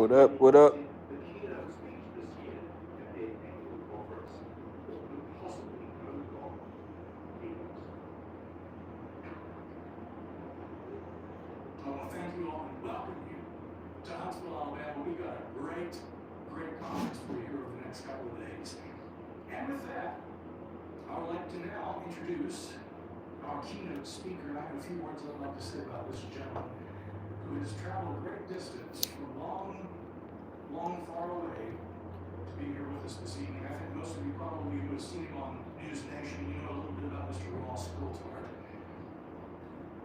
What up? What up? I want to thank you all and welcome you to Huntsville, Alabama. We've got a great conference for you over the next couple of days. And with that, I would like to now introduce our keynote speaker. I have a few words I'd like to say about this gentleman who has traveled a great distance from long, far away to be here with us this evening. I think most of you probably would have seen him on News Nation. You know a little bit about Mr. Ross Coulthard.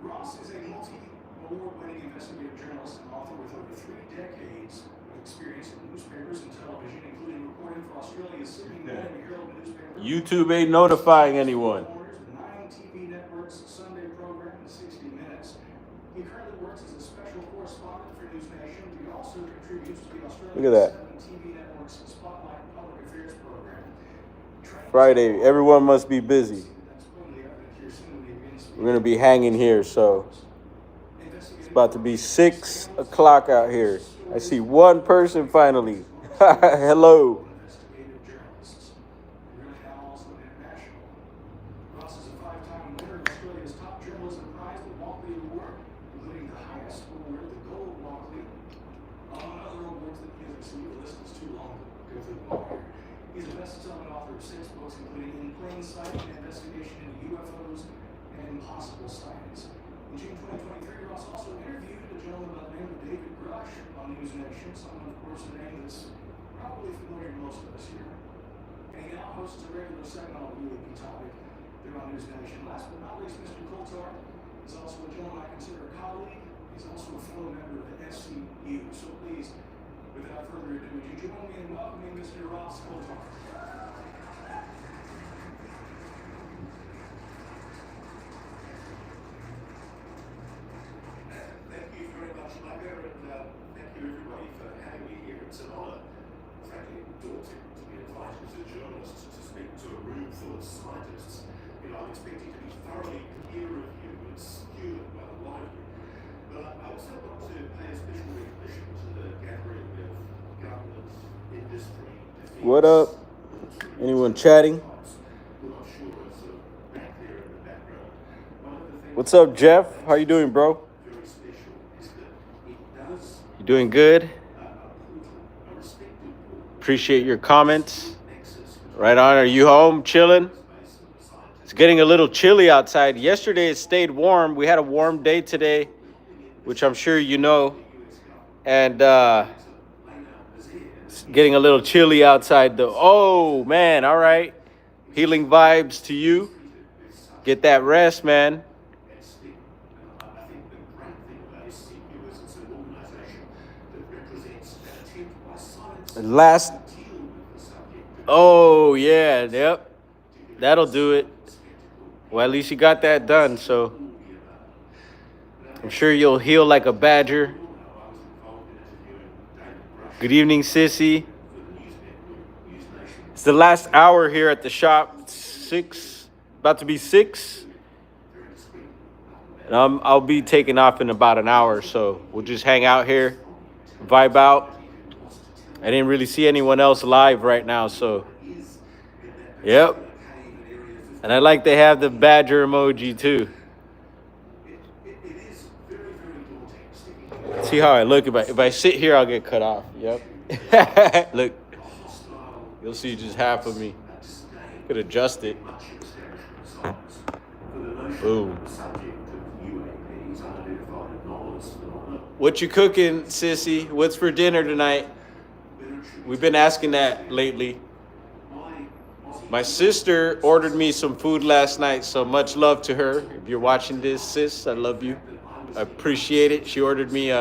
Ross is a multi-award-winning investigative journalist and author with over 3 decades of experience in newspapers and television, including reporting for Australia's Sydney Morning Herald newspaper. YouTube ain't notifying anyone. 9 TV networks, Sunday program, and 60 Minutes. He currently works as a special correspondent for News Nation. He also contributes to the Australian 7 TV network's Spotlight Public Affairs program. Friday, everyone must be busy. We're going to be hanging here, so it's about to be 6 o'clock out here. I see one person finally. Hello. Ross is a 5-time winner of Australia's top journalism prize, the Walkley Award, including the highest award, the Gold Walkley, among other awards that he has received. The list is too long to go through them all here. He's a best-selling author of 6 books, including In Plain Sight, An Investigation into UFOs, and Impossible Science. In June 2023, Ross also interviewed a gentleman by the name of David Grush on News Nation, someone, of course, a name that's probably familiar to most of us here. And he now hosts a regular segment on the UAP topic there on News Nation. Last but not least, Mr. Coulthard is also a gentleman I consider a colleague. He's also a fellow member of the SCU. So please, without further ado, would you join me in welcoming Mr. Ross Coulthard? Thank you very much, Micah, and thank you everybody for having me here. It's an honor, frankly, daunting to be invited as a journalist to speak to a room full of scientists. I'm expecting to be thoroughly peer-reviewed and skewed by the light of you. But I also want to pay a special recognition to the gathering of government, industry, defense. What up? Anyone chatting? What's up, Jeff? How you doing, bro? You doing good? Appreciate your comments. Right on. Are you home chilling? It's getting a little chilly outside. Yesterday it stayed warm. We had a warm day today, which I'm sure you know. And it's getting a little chilly outside though. Oh, man. All right. Healing vibes to you. Get that rest, man. Last. Oh, yeah. Yep. That'll do it. Well, at least you got that done, so I'm sure you'll heal like a badger. Good evening, Sissy. It's the last hour here at the shop. It's 6, about to be 6. And I'll be taking off in about an hour, so we'll just hang out here, vibe out. I didn't really see anyone else live right now, so yep. And I like they have the badger emoji too. See how I look? If I sit here, I'll get cut off. Yep. Look, you'll see just half of me. Could adjust it. Boom. What you cooking, sissy? What's for dinner tonight? We've been asking that lately. My sister ordered me some food last night, so much love to her. If you're watching this, sis, I love you. I appreciate it. She ordered me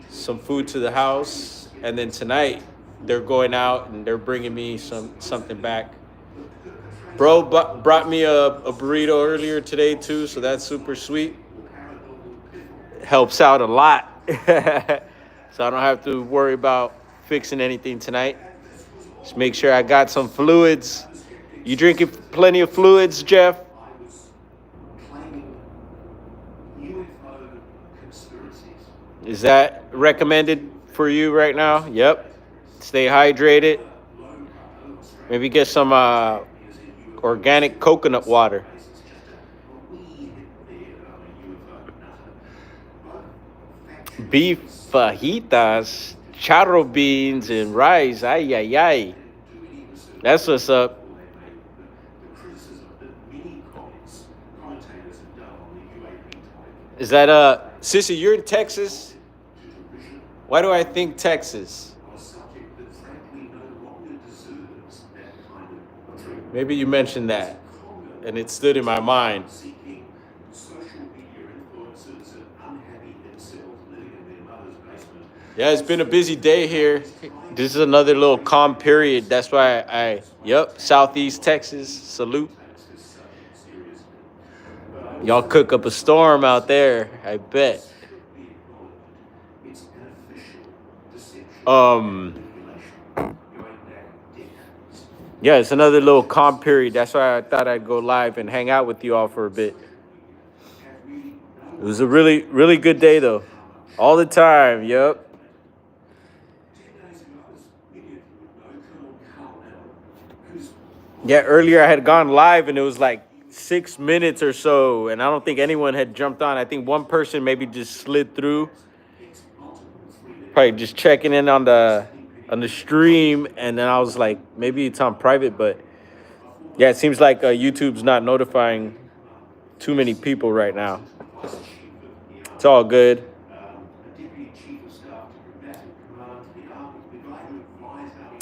some food to the house, and then tonight they're going out and they're bringing me something back. Bro brought me a burrito earlier today too, so that's super sweet. It helps out a lot, so I don't have to worry about fixing anything tonight. Just make sure I got some fluids. You drinking plenty of fluids, Jeff? Is that recommended for you right now. Yep. Stay hydrated. Maybe get some organic coconut water. Beef fajitas, charro beans, and rice. Ay, ay, ay. That's what's up. Is that Sissy, you're in Texas? Why do I think Texas? Maybe you mentioned that, and it stood in my mind. Yeah, it's been a busy day here. This is another little calm period. That's why Southeast Texas, salute. Y'all cook up a storm out there, I bet. Yeah, it's another little calm period. That's why I thought I'd go live and hang out with you all for a bit. It was a really, really good day, though. All the time, yep. Yeah, earlier I had gone live and it was like 6 minutes or so, and I don't think anyone had jumped on. I think one person maybe just slid through, probably just checking in on the stream, and then I was like, maybe it's on private, but yeah, it seems like YouTube's not notifying too many people right now. It's all good.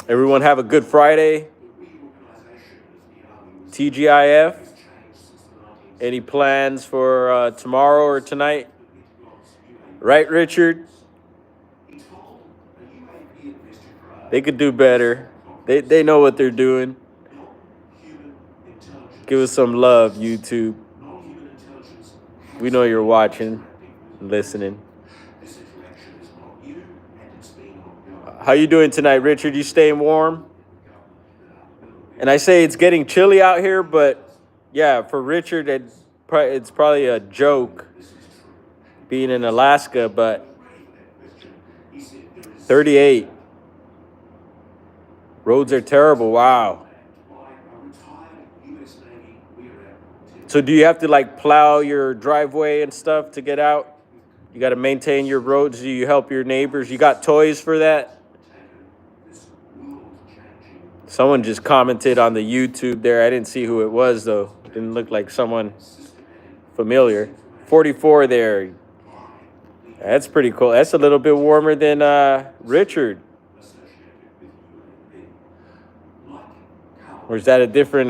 Everyone have a good Friday. TGIF. Any plans for tomorrow or tonight? Right, Richard? They could do better. They know what they're doing. Give us some love, YouTube. We know you're watching, listening. How you doing tonight, Richard? You staying warm? And I say it's getting chilly out here, but yeah, for Richard, it's probably a joke being in Alaska, but 38. Roads are terrible. Wow. So do you have to like plow your driveway and stuff to get out? You got to maintain your roads. Do you help your neighbors? You got toys for that? Someone just commented on the YouTube there. I didn't see who it was, though. It didn't look like someone familiar. 44 there. That's pretty cool. That's a little bit warmer than Richard. Or is that a different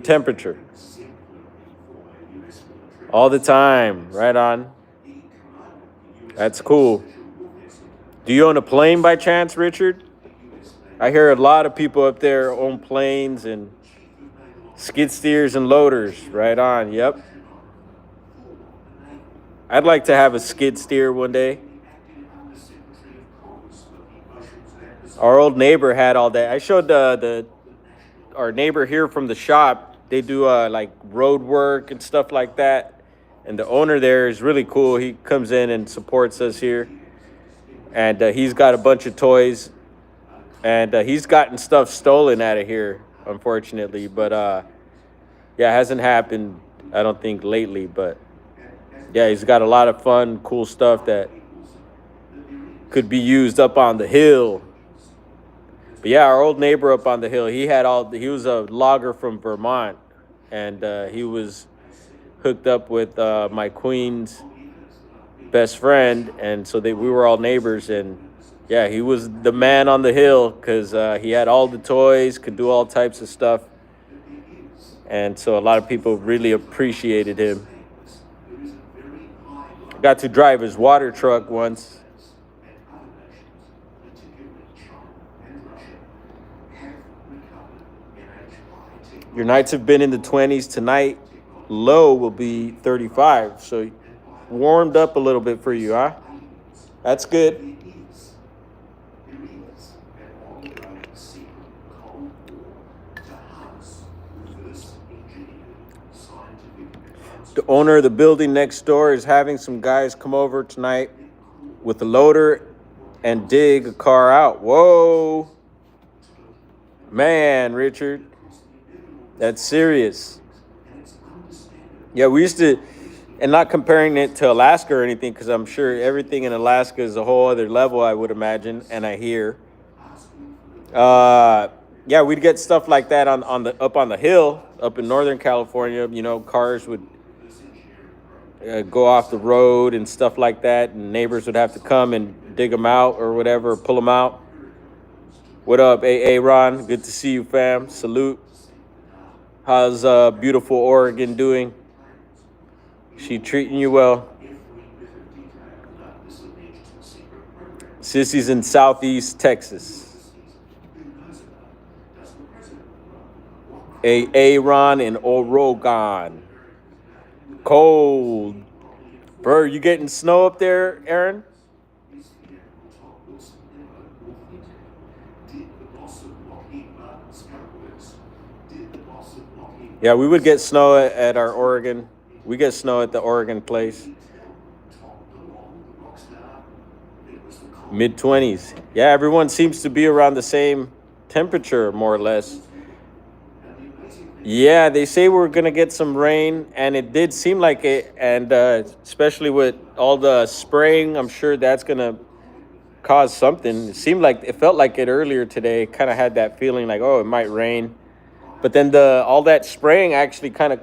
temperature? All the time. Right on. That's cool. Do you own a plane by chance, Richard? I hear a lot of people up there own planes and skid steers and loaders. Right on, yep. I'd like to have a skid steer one day. Our old neighbor had all that. I showed our neighbor here from the shop. They do like road work and stuff like that. And the owner there is really cool. He comes in and supports us here. And he's got a bunch of toys. And he's gotten stuff stolen out of here, unfortunately. But, yeah, it hasn't happened, I don't think, lately. But, yeah, he's got a lot of fun, cool stuff that could be used up on the hill. But, yeah, our old neighbor up on the hill, he was a logger from Vermont. And he was hooked up with my queen's best friend. And so we were all neighbors. And yeah, he was the man on the hill because he had all the toys, could do all types of stuff. And so a lot of people really appreciated him. Got to drive his water truck once. Your nights have been in the 20s. Tonight, low will be 35. So warmed up a little bit for you, huh? That's good. The owner of the building next door is having some guys come over tonight with the loader and dig a car out. Whoa. Man, Richard, that's serious. Yeah, we used to, and not comparing it to Alaska or anything, because I'm sure everything in Alaska is a whole other level, I would imagine, and I hear. Yeah, we'd get stuff like that on the up on the hill up in Northern California. You know, cars would go off the road and stuff like that, and neighbors would have to come and dig them out or whatever, pull them out. What up, AA Ron? Good to see you, fam. Salute. How's beautiful Oregon doing? She treating you well? Sissy's in Southeast Texas. Aaron in Oregon. Cold. Bro, you getting snow up there, Aaron? Yeah, we would get snow at our Oregon. We get snow at the Oregon place. Mid-20s. Yeah, everyone seems to be around the same temperature, more or less. Yeah, they say we're going to get some rain, and it did seem like it. And especially with all the spraying, I'm sure that's going to cause something. It felt like it earlier today. Kind of had that feeling like, oh, it might rain. But then all that spraying actually kind of,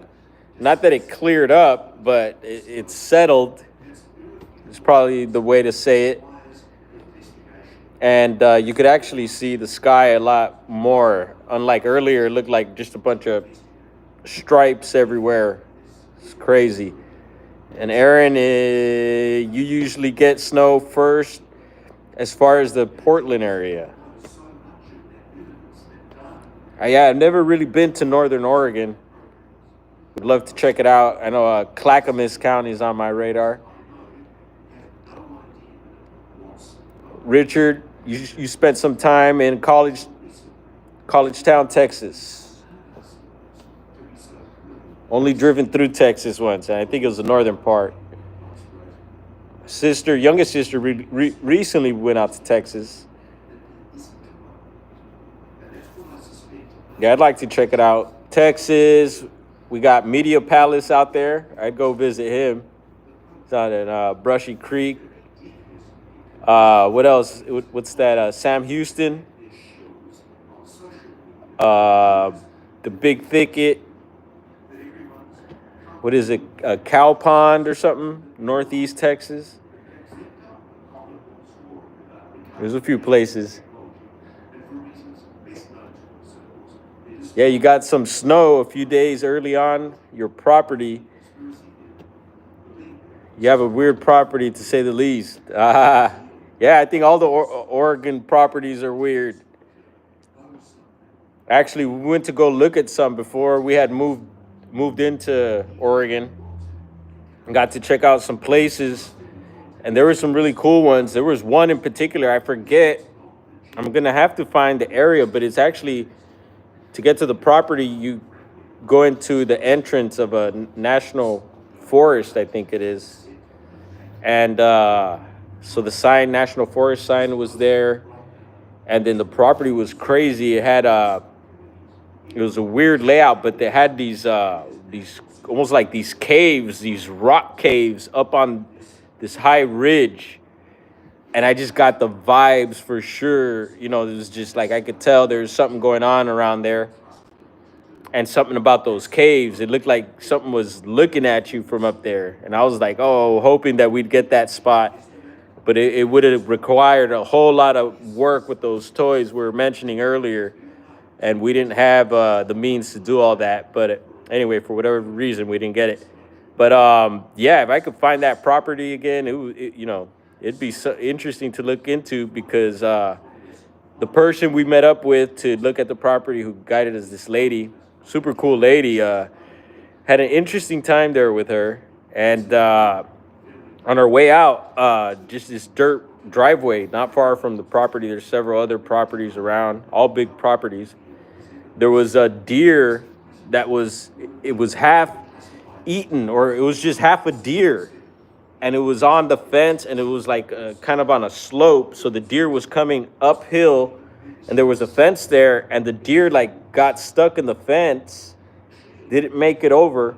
not that it cleared up, but it settled. It's probably the way to say it. And you could actually see the sky a lot more. Unlike earlier, it looked like just a bunch of stripes everywhere. It's crazy. And Aaron, you usually get snow first as far as the Portland area. Yeah, I've never really been to Northern Oregon. Would love to check it out. I know Clackamas County is on my radar. Richard, you spent some time in College Town, Texas. Only driven through Texas once, and I think it was the northern part. Youngest sister, recently went out to Texas. Yeah, I'd like to check it out. Texas, we got Media Palace out there. I'd go visit him. It's out in Brushy Creek. What else? What's that? Sam Houston. The Big Thicket. What is it? Cow Pond or something? Northeast Texas. There's a few places. Yeah, you got some snow a few days early on your property. You have a weird property, to say the least. Yeah, I think all the Oregon properties are weird. Actually, we went to go look at some before we had moved into Oregon and got to check out some places. And there were some really cool ones. There was one in particular, I forget. I'm going to have to find the area, but it's actually, to get to the property, you go into the entrance of a national forest, I think it is. And so the sign, National Forest sign, was there. And then the property was crazy. It had it was a weird layout, but they had these almost like these caves, these rock caves up on this high ridge. And I just got the vibes for sure. You know, it was just like I could tell there was something going on around there. And something about those caves. It looked like something was looking at you from up there. And I was like, oh, hoping that we'd get that spot. But it would have required a whole lot of work with those toys we were mentioning earlier. And we didn't have the means to do all that. But anyway, for whatever reason, we didn't get it. But yeah, if I could find that property again, it'd be so interesting to look into, because the person we met up with to look at the property, who guided us, this lady, super cool lady, had an interesting time there with her. And on our way out, just this dirt driveway, not far from the property, there's several other properties around, all big properties. There was a deer that was half eaten, or it was just half a deer. and it was on the fence, and it was like kind of on a slope. So the deer was coming uphill, and there was a fence there, and the deer like got stuck in the fence, didn't make it over,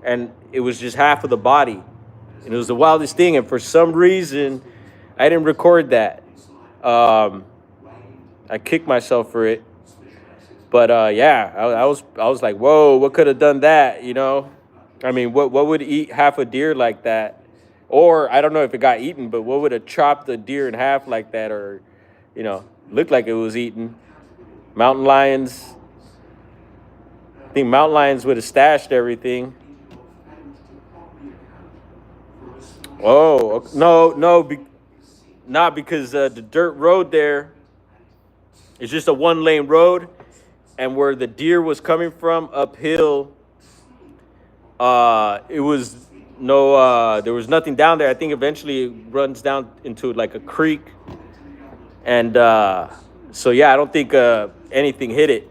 and it was just half of the body. And it was the wildest thing. And for some reason, I didn't record that. I kicked myself for it. But yeah, I was like, whoa, what could have done that? You know, I mean, what would eat half a deer like that? Or I don't know if it got eaten, but what would have chopped a deer in half like that? Or, you know, looked like it was eaten. Mountain lions. I think mountain lions would have stashed everything. Oh, no, not because the dirt road there is just a one-lane road, and where the deer was coming from uphill, it was there was nothing down there. I think eventually it runs down into like a creek, and so yeah, I don't think anything hit it.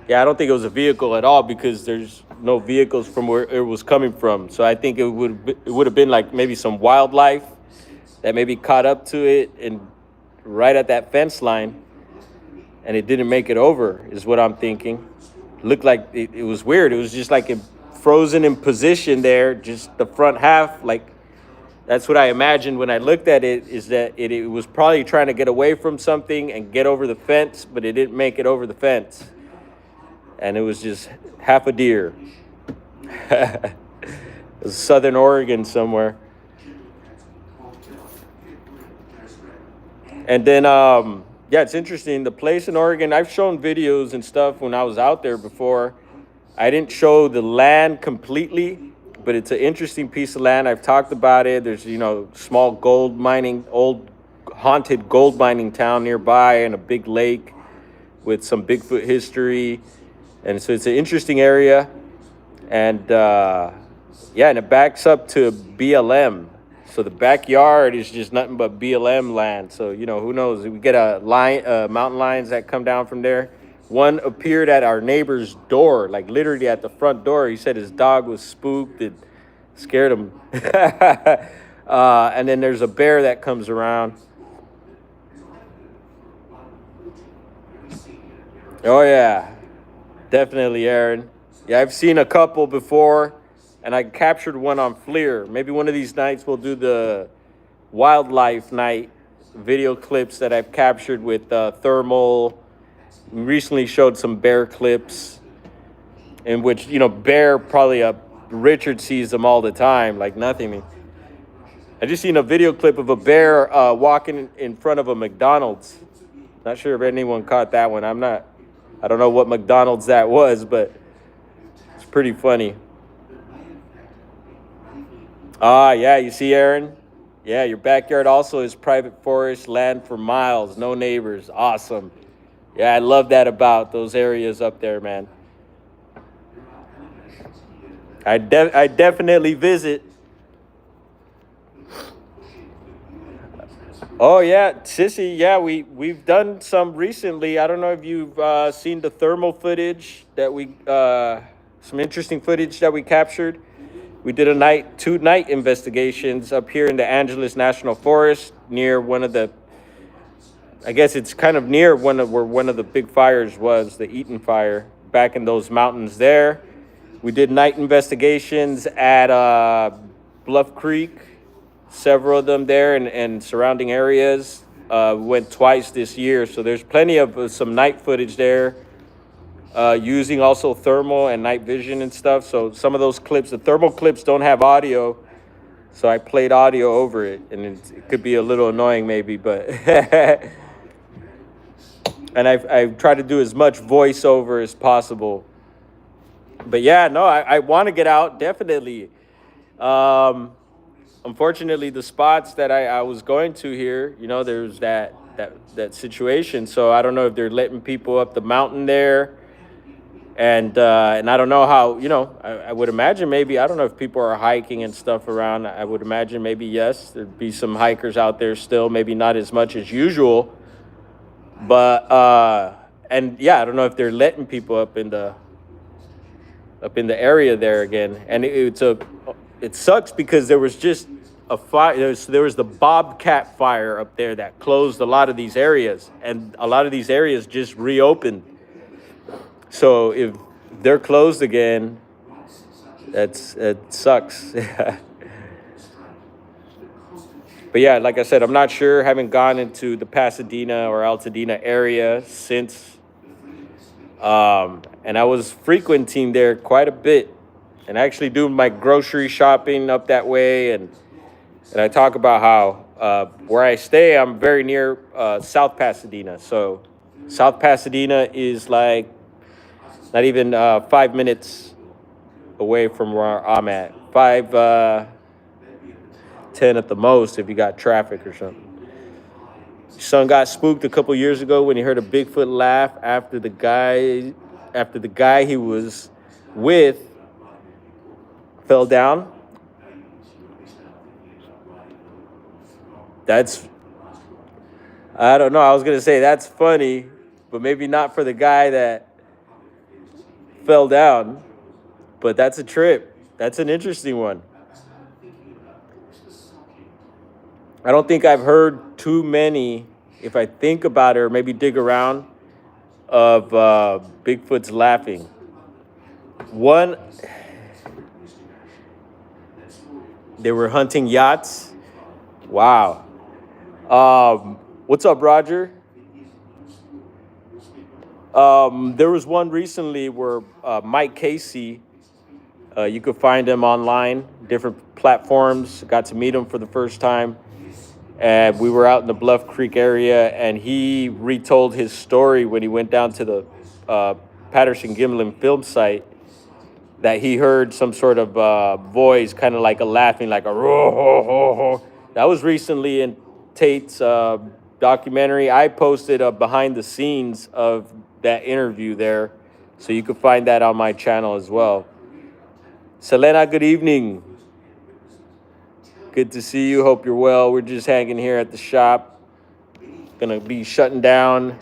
Yeah, I don't think it was a vehicle at all because there's no vehicles from where it was coming from. So I think it would have been like maybe some wildlife that maybe caught up to it and right at that fence line, and it didn't make it over, is what I'm thinking. Looked like it was weird. It was just like frozen in position there, just the front half. Like, that's what I imagined when I looked at it, is that it was probably trying to get away from something and get over the fence, but it didn't make it over the fence. And it was just half a deer. It was Southern Oregon somewhere. And then, yeah, it's interesting. The place in Oregon, I've shown videos and stuff when I was out there before. I didn't show the land completely, but it's an interesting piece of land. I've talked about it. There's, you know, small gold mining, old haunted gold mining town nearby, and a big lake with some Bigfoot history. And so it's an interesting area. And yeah, and it backs up to BLM. So the backyard is just nothing but BLM land. So, you know, who knows? We get mountain lions that come down from there. One appeared at our neighbor's door, like literally at the front door. He said his dog was spooked. It scared him. And then there's a bear that comes around. Oh, yeah. Definitely, Aaron. Yeah, I've seen a couple before, and I captured one on FLIR. Maybe one of these nights we'll do the wildlife night video clips that I've captured with thermal. We recently showed some bear clips in which, you know, bear probably Richard sees them all the time, like nothing. I just seen a video clip of a bear walking in front of a McDonald's. Not sure if anyone caught that one. I don't know what McDonald's that was, but it's pretty funny. Yeah, you see, Aaron? Yeah, your backyard also is private forest land for miles, no neighbors. Awesome. Yeah, I love that about those areas up there, man. I definitely visit. Oh, yeah, Sissy, yeah, we've done some recently. I don't know if you've seen the thermal footage that some interesting footage that we captured. We did two night investigations up here in the Angeles National Forest near one of the, I guess it's kind of near where one of the big fires was, the Eaton fire, back in those mountains there. We did night investigations at Bluff Creek, several of them there and surrounding areas. We went twice this year, so there's plenty of some night footage there, using also thermal and night vision and stuff. So some of those clips, the thermal clips don't have audio, so I played audio over it, and it could be a little annoying maybe, but and I've tried to do as much voiceover as possible. But yeah, no, I want to get out, definitely. Unfortunately, the spots that I was going to here, you know, there's that situation. So I don't know if they're letting people up the mountain there. And I don't know how, you know, I would imagine maybe, I don't know if people are hiking and stuff around. I would imagine maybe, yes, there'd be some hikers out there still, maybe not as much as usual. But, and yeah, I don't know if they're letting people up in the area there again. And it sucks because there was just a fire. There was the Bobcat fire up there that closed a lot of these areas, and a lot of these areas just reopened. So if they're closed again, it sucks. But yeah, like I said, I'm not sure. Haven't gone into the Pasadena or Altadena area since. And I was frequenting there quite a bit, and actually doing my grocery shopping up that way. And I talk about how where I stay, I'm very near South Pasadena. So South Pasadena is like not even 5 minutes away from where I'm at. 10 at the most if you got traffic or something. Son got spooked a couple years ago when he heard a Bigfoot laugh after the guy he was with fell down. I don't know. I was going to say that's funny, but maybe not for the guy that fell down. But that's a trip. That's an interesting one. I don't think I've heard too many, if I think about it or maybe dig around, of Bigfoot's laughing. One, they were hunting yachts. Wow. What's up, Roger? There was one recently where Mike Casey, you could find him online, different platforms, got to meet him for the first time. And we were out in the Bluff Creek area, and he retold his story when he went down to the Patterson-Gimlin film site, that he heard some sort of voice, kind of like a laughing, like a roar. That was recently in Tate's documentary. I posted behind the scenes of that interview there, so you can find that on my channel as well. Selena, good evening. Good to see you. Hope you're well. We're just hanging here at the shop. Gonna be shutting down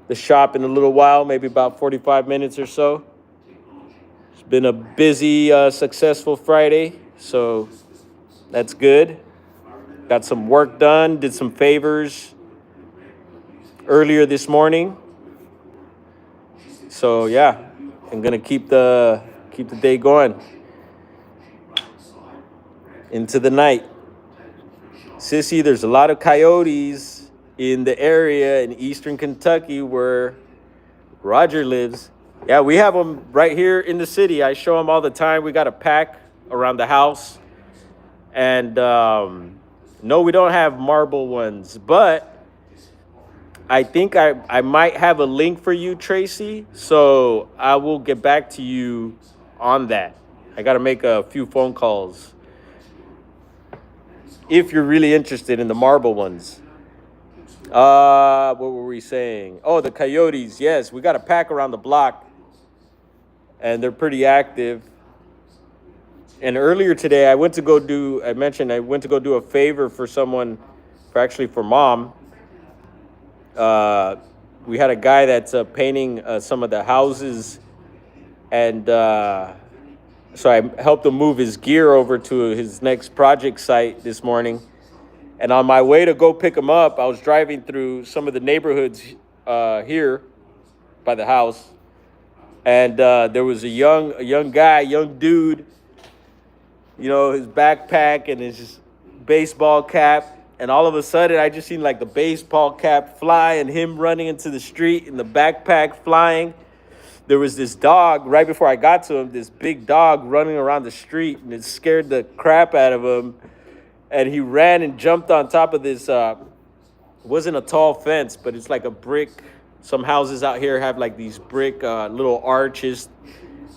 the shop in a little while, maybe about 45 minutes or so. It's been a busy, successful Friday, so that's good. Got some work done, did some favors earlier this morning. So yeah, I'm gonna keep the day going into the night. Sissy, there's a lot of coyotes in the area in eastern Kentucky where Roger lives. Yeah, we have them right here in the city. I show them all the time. We got a pack around the house. And no, we don't have marble ones, but I think I might have a link for you, Tracy. So I will get back to you on that. I got to make a few phone calls if you're really interested in the marble ones. What were we saying? Oh, the coyotes. Yes, we got a pack around the block, and they're pretty active. And earlier today, I went to go do a favor for someone, for Mom. We had a guy that's painting some of the houses, and so I helped him move his gear over to his next project site this morning. And on my way to go pick him up, I was driving through some of the neighborhoods here by the house. And there was a young dude, you know, his backpack and his baseball cap. And all of a sudden, I just seen like the baseball cap fly and him running into the street and the backpack flying. There was this dog right before I got to him, this big dog running around the street, and it scared the crap out of him. And he ran and jumped on top of this, it wasn't a tall fence, but it's like a brick. Some houses out here have like these brick little arches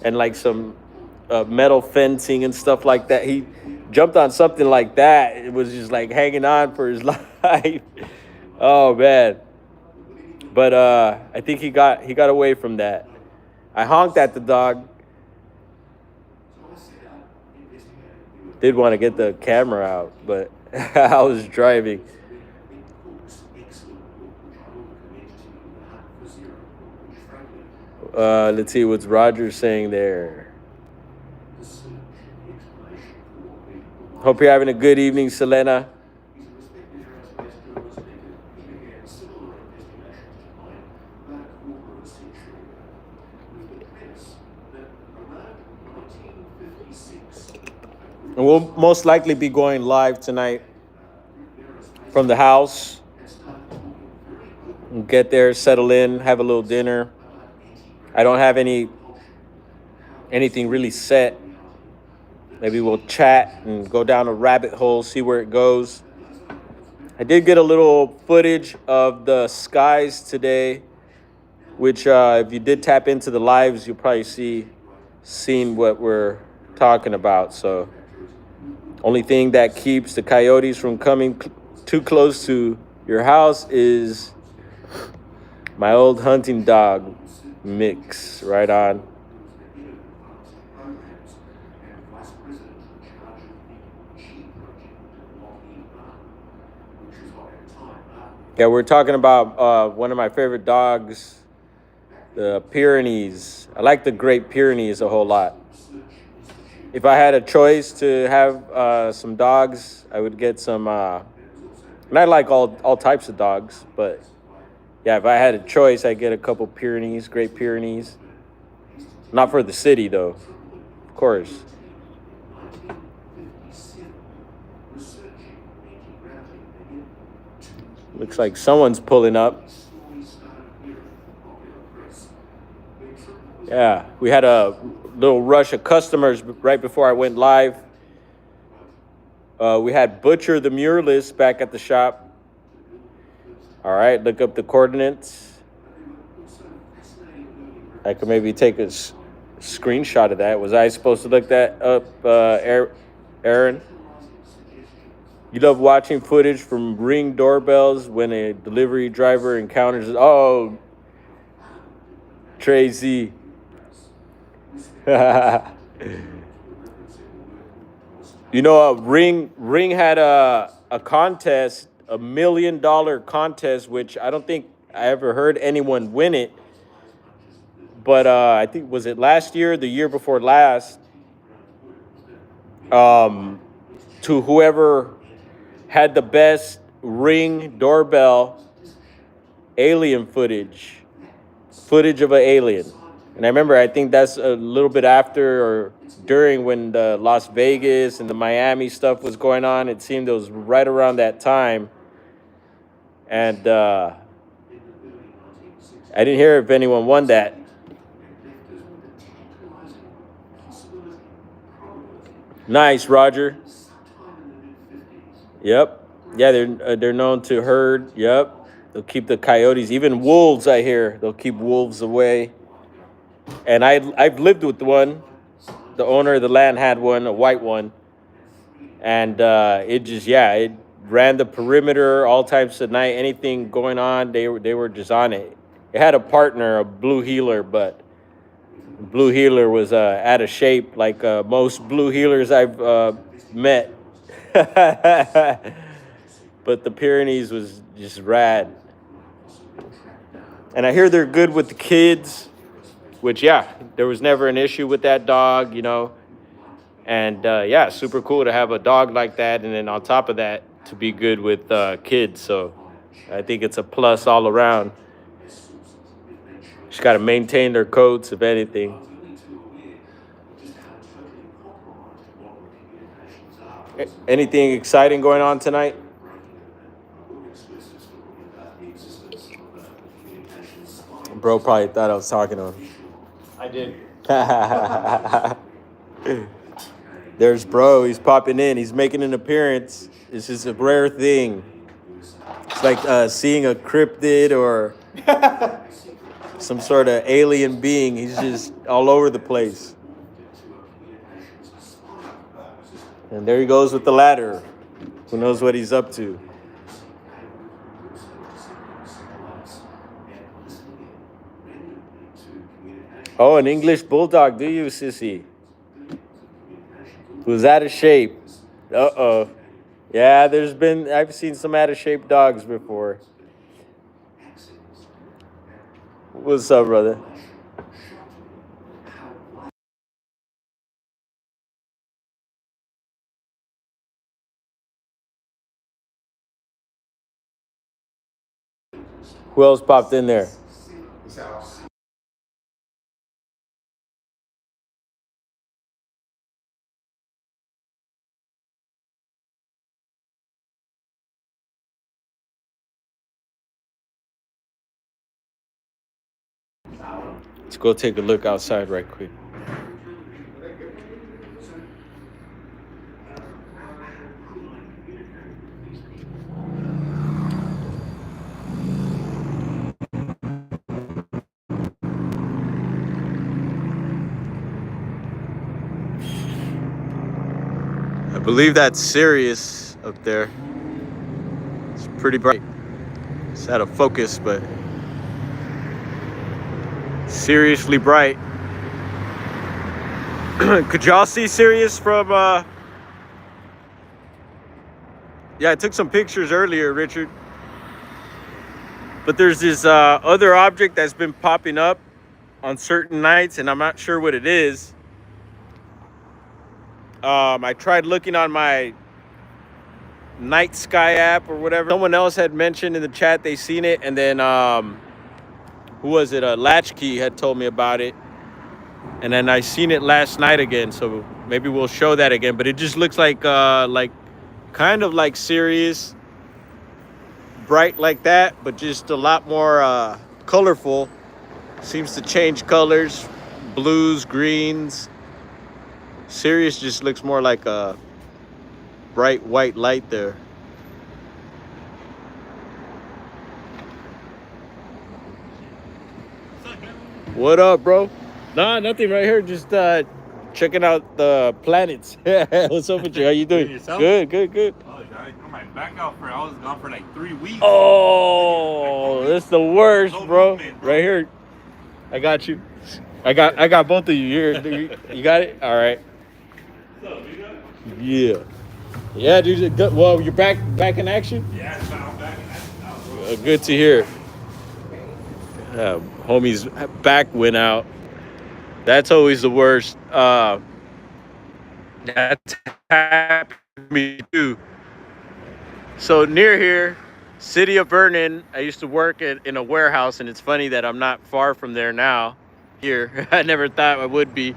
and like some metal fencing and stuff like that. He jumped on something like that. It was just like hanging on for his life. Oh, man. But I think he got away from that. I honked at the dog. Did want to get the camera out, but I was driving. Let's see what's Roger saying there. Hope you're having a good evening, Selena. He's a respected aerospace journalist maker. He began similar investigations to mine about a quarter of a century ago, with the premise that around 1956, And we'll most likely be going live tonight from the house. We'll get there, settle in, have a little dinner. I don't have anything really set. Maybe we'll chat and go down a rabbit hole, see where it goes. I did get a little footage of the skies today, which if you did tap into the lives, you'll probably seen what we're talking about. So only thing that keeps the coyotes from coming too close to your house is my old hunting dog mix. Right on. Yeah, we're talking about one of my favorite dogs, the Pyrenees. I like the Great Pyrenees a whole lot. If I had a choice to have some dogs, I would get some, and I like all types of dogs, but yeah, if I had a choice, I'd get a couple Pyrenees, Great Pyrenees. Not for the city, though, of course. Looks like someone's pulling up. Yeah, we had a little rush of customers right before I went live. We had Butcher the Muralist back at the shop. All right, look up the coordinates. I could maybe take a screenshot of that. Was I supposed to look that up, Aaron? You love watching footage from Ring doorbells when a delivery driver encounters... Oh, Tracy. You know, Ring had a contest, $1 million contest, which I don't think I ever heard anyone win it. But I think, was it last year, the year before last? To whoever had the best Ring doorbell alien footage of an alien. And I remember, I think that's a little bit after or during when the Las Vegas and the Miami stuff was going on. It seemed it was right around that time. And I didn't hear if anyone won that. Nice, Roger. Yep. Yeah, they're known to herd. Yep. They'll keep the coyotes, even wolves, I hear. They'll keep wolves away. And I've lived with one. The owner of the land had one, a white one. And it ran the perimeter all times of night. Anything going on, they were just on it. It had a partner, a blue heeler, but blue heeler was out of shape, like most blue heelers I've met. But the Pyrenees was just rad. And I hear they're good with the kids, which, yeah, there was never an issue with that dog, you know. And, yeah, super cool to have a dog like that. And then on top of that, to be good with kids. So I think it's a plus all around. Just got to maintain their coats, if anything. Anything exciting going on tonight? Bro probably thought I was talking to him. I did. There's bro. He's popping in. He's making an appearance. This is a rare thing. It's like seeing a cryptid or some sort of alien being. He's just all over the place. And there he goes with the ladder. Who knows what he's up to? Oh, an English bulldog, do you, sissy? Who's out of shape? Uh-oh. Yeah, I've seen some out of shape dogs before. What's up, brother? Who else popped in there? Let's go take a look outside right quick. I believe that's Sirius up there. It's pretty bright. It's out of focus, but seriously bright. Could y'all see Sirius from yeah, I took some pictures earlier, Richard. But there's this other object that's been popping up on certain nights, and I'm not sure what it is. I tried looking on my night sky app or whatever. Someone else had mentioned in the chat they seen it, and then who was it? Latchkey had told me about it, and then I seen it last night again. So maybe we'll show that again. But it just looks like kind of like Sirius, bright like that, but just a lot more colorful. Seems to change colors, blues, greens. Sirius just looks more like a bright white light there. What up, bro? Nah, nothing right here. Just checking out the planets. What's up with you? How you doing? Good, good, good. Oh, I threw my back out I was gone for like 3 weeks. Oh, that's the worst, bro. Right here. I got you. I got both of you here. You got it? All right. Yeah. Yeah, dude. Good. Well, you're back in action? Yeah, I'm back in action. Good to hear. Homie's back went out. That's always the worst. That's happened to me too. So near here, city of Vernon, I used to work in a warehouse, and it's funny that I'm not far from there now. Here, I never thought I would be.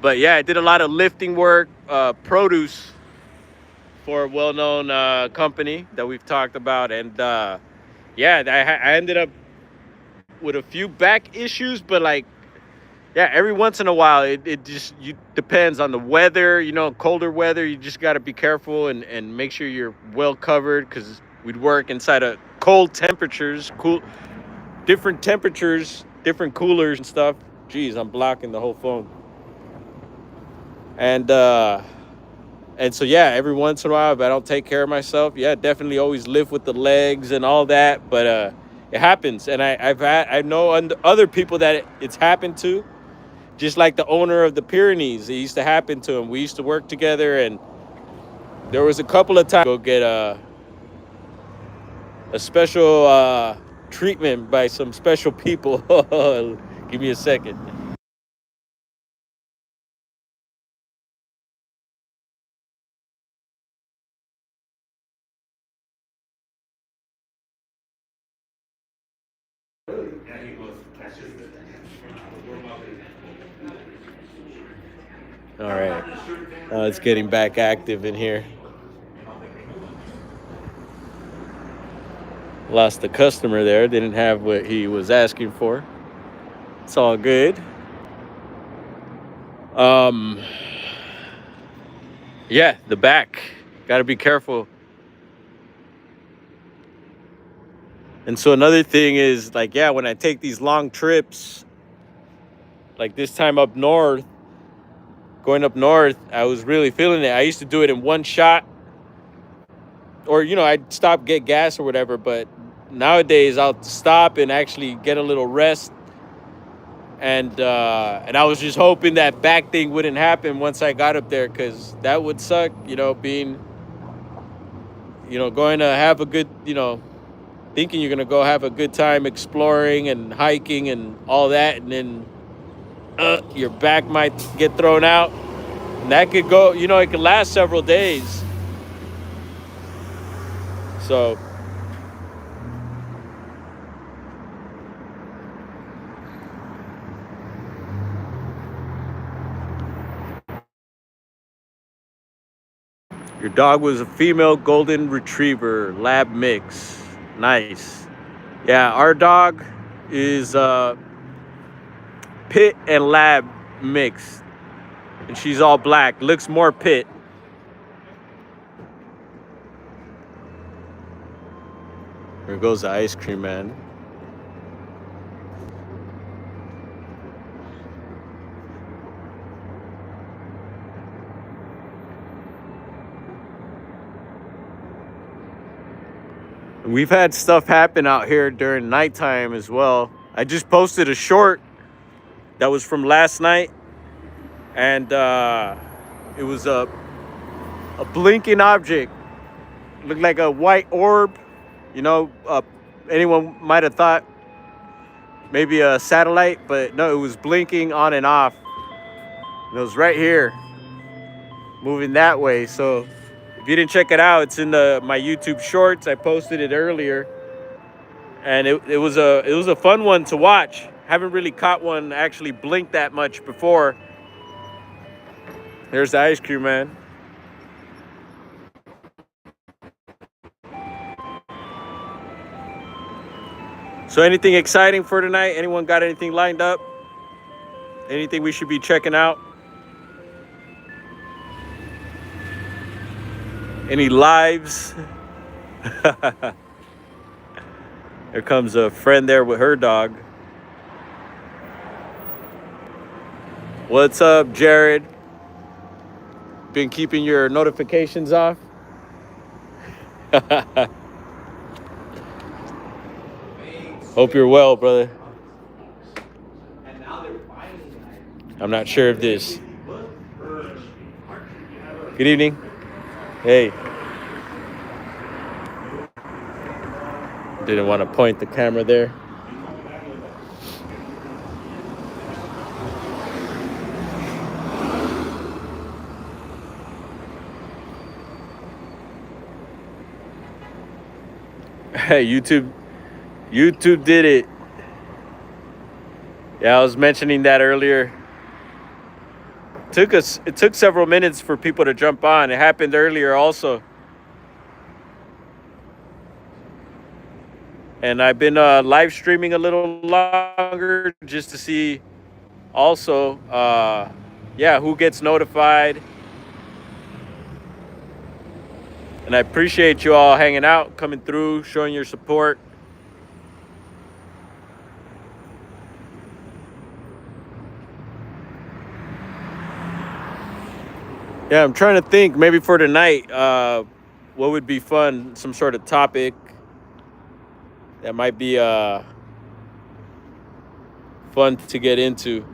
But yeah, I did a lot of lifting work, produce for a well-known company that we've talked about. And yeah, I ended up with a few back issues, but like, yeah, every once in a while, it just depends on the weather. You know, colder weather, you just got to be careful and make sure you're well covered, because we'd work inside of cold temperatures, different temperatures, different coolers and stuff. Jeez, I'm blocking the whole phone. And so, yeah, every once in a while, if I don't take care of myself, yeah, definitely always lift with the legs and all that. But it happens. And I know other people that it's happened to. Just like the owner of the Pyrenees, it used to happen to him. We used to work together, and there was a couple of times go get a special treatment by some special people. Give me a second. All right, it's getting back active in here. Lost the customer there, didn't have what he was asking for. It's all good. Yeah, the back, got to be careful. And so another thing is, like, yeah, when I take these long trips, like this time up north, going up north, I was really feeling it. I used to do it in one shot, or, you know, I'd stop, get gas or whatever. But nowadays I'll stop and actually get a little rest. And I was just hoping that back thing wouldn't happen once I got up there, because that would suck, you know, being, you know, going to have a good, you know, thinking you're going to go have a good time exploring and hiking and all that. And then your back might get thrown out. And that could go, you know, it could last several days. So, Your dog was a female golden retriever lab mix. Nice. Yeah, our dog is pit and lab mixed. And she's all black. Looks more pit. There goes the ice cream man. We've had stuff happen out here during nighttime as well. I just posted a short that was from last night, and it was a blinking object. Looked like a white orb. You know, anyone might have thought maybe a satellite, but no, it was blinking on and off. And it was right here, moving that way. So if you didn't check it out, it's in my YouTube shorts. I posted it earlier, and it was a fun one to watch. Haven't really caught one actually blink that much before. There's the ice cream man. So anything exciting for tonight? Anyone got anything lined up? Anything we should be checking out? Any lives? There comes a friend there with her dog. What's up, Jared? Been keeping your notifications off? Hope you're well, brother. I'm not sure if this. Good evening. Hey. Didn't want to point the camera there. Hey, YouTube did it. Yeah, I was mentioning that earlier. It took several minutes for people to jump on. It happened earlier also. And I've been live streaming a little longer just to see also, who gets notified. And I appreciate you all hanging out, coming through, showing your support. Yeah, I'm trying to think maybe for tonight, what would be fun, some sort of topic that might be fun to get into.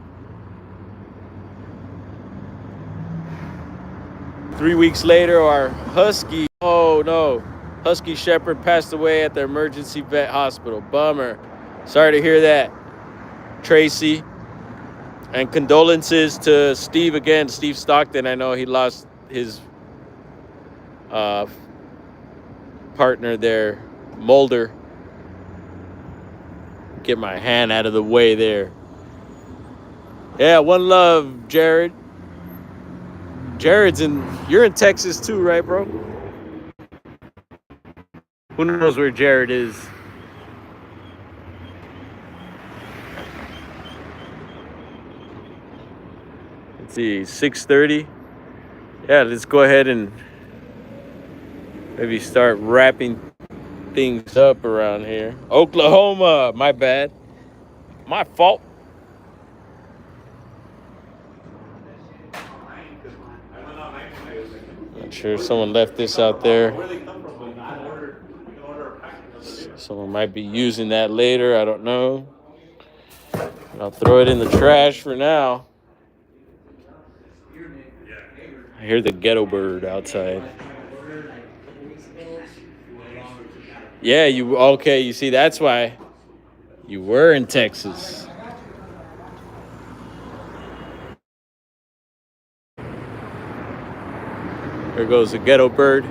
3 weeks later, our husky, oh no, husky shepherd passed away at the emergency vet hospital. Bummer. Sorry to hear that, Tracy. And condolences to Steve again, Steve Stockton. I know he lost his partner there, Mulder. Get my hand out of the way there. Yeah, one love, Jared. You're in Texas too, right, bro? Who knows where Jared is? Let's see, 6:30. Yeah, let's go ahead and maybe start wrapping things up around here. Oklahoma, my bad. My fault. Not sure someone left this out there. Someone might be using that later, I don't know. I'll throw it in the trash for now. I hear the ghetto bird outside. Yeah, you see, that's why you were in Texas. There goes the ghetto bird.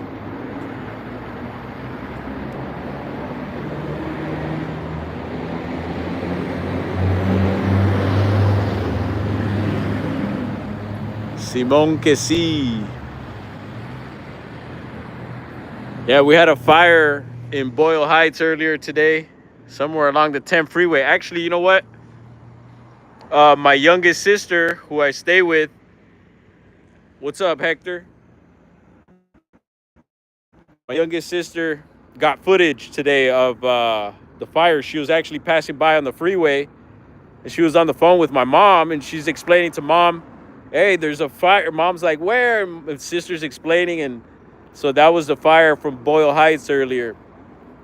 Simón que sí. Yeah, we had a fire in Boyle Heights earlier today, somewhere along the 10 freeway. Actually, you know what? My youngest sister, who I stay with, what's up, Hector? My youngest sister got footage today of the fire. She was actually passing by on the freeway, and she was on the phone with my mom, and she's explaining to mom, hey, there's a fire. Mom's like, where? And sister's explaining, and so that was the fire from Boyle Heights earlier.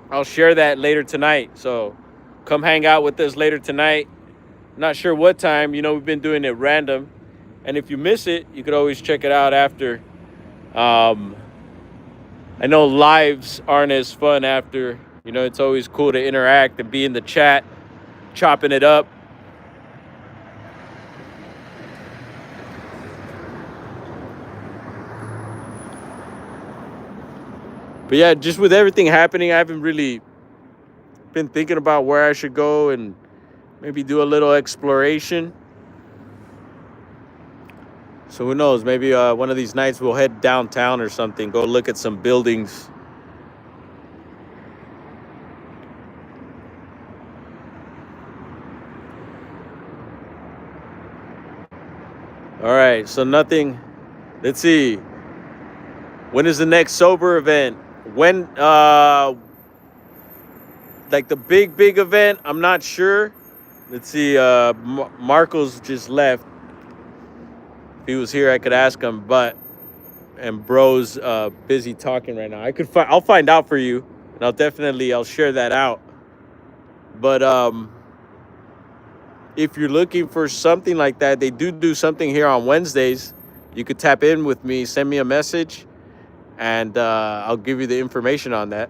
I'll share that later tonight, so come hang out with us later tonight. Not sure what time. You know, we've been doing it random, and if you miss it, you could always check it out after. I know lives aren't as fun after. You know, it's always cool to interact and be in the chat, chopping it up. But yeah, just with everything happening, I haven't really been thinking about where I should go and maybe do a little exploration. So who knows? Maybe one of these nights we'll head downtown or something, go look at some buildings. All right, so nothing. Let's see. When is the next sober event? When, like the big event? I'm not sure. Let's see. Marco's just left. If he was here, I could ask him, and bro's busy talking right now. I'll find out for you, and I'll share that out. But if you're looking for something like that, they do something here on Wednesdays. You could tap in with me, send me a message, and I'll give you the information on that.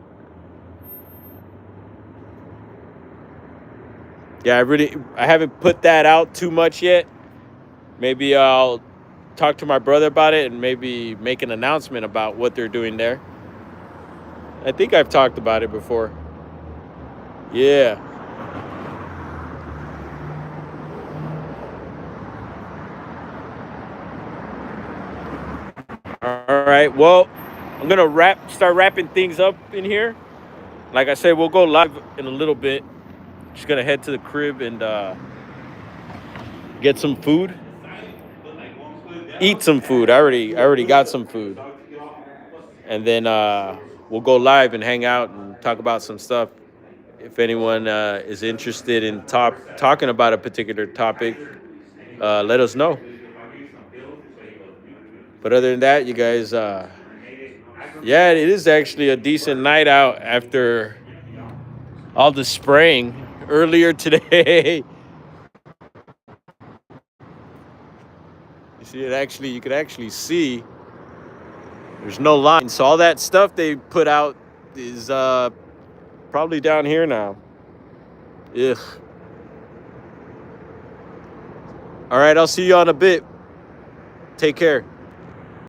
Yeah, I haven't put that out too much yet. Maybe I'll talk to my brother about it and maybe make an announcement about what they're doing there. I think I've talked about it before. Yeah. All right. Well, I'm gonna start wrapping things up in here. Like I said, we'll go live in a little bit. Just gonna head to the crib and get some food. Eat some food. I already got some food. And then we'll go live and hang out and talk about some stuff. If anyone is interested in talking about a particular topic, let us know. But other than that, you guys, yeah, it is actually a decent night out after all the spraying earlier today. You could actually see there's no line. So all that stuff they put out is probably down here now. Ugh. All right, I'll see you on a bit. Take care.